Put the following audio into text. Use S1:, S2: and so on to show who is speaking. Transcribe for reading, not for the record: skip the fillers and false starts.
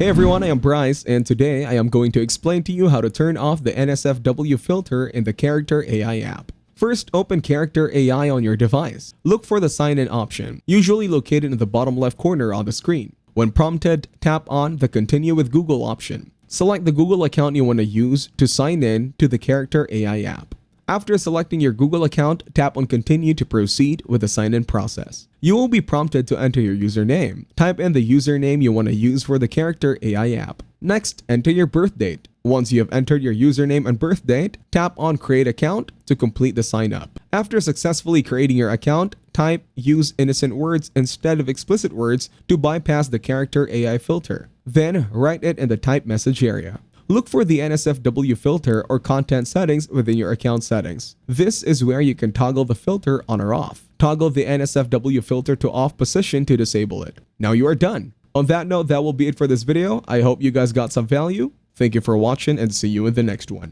S1: Hey everyone, I am Bryce, and today I am going to explain to you how to turn off the NSFW filter in the Character AI app. First, open Character AI on your device. Look for the sign in option, usually located in the bottom left corner on the screen. When prompted, tap on the Continue with Google option. Select the Google account you want to use to sign in to the Character AI app. After selecting your Google account, tap on Continue to proceed with the sign-in process. You will be prompted to enter your username. Type in the username you want to use for the Character AI app. Next, enter your birth date. Once you have entered your username and birth date, tap on Create Account to complete the sign-up. After successfully creating your account, type Use innocent words instead of explicit words to bypass the Character AI filter. Then, write it in the type message area. Look for the NSFW filter or content settings within your account settings. This is where you can toggle the filter on or off. Toggle the NSFW filter to off position to disable it. Now you are done. On that note, that will be it for this video. I hope you guys got some value. Thank you for watching and see you in the next one.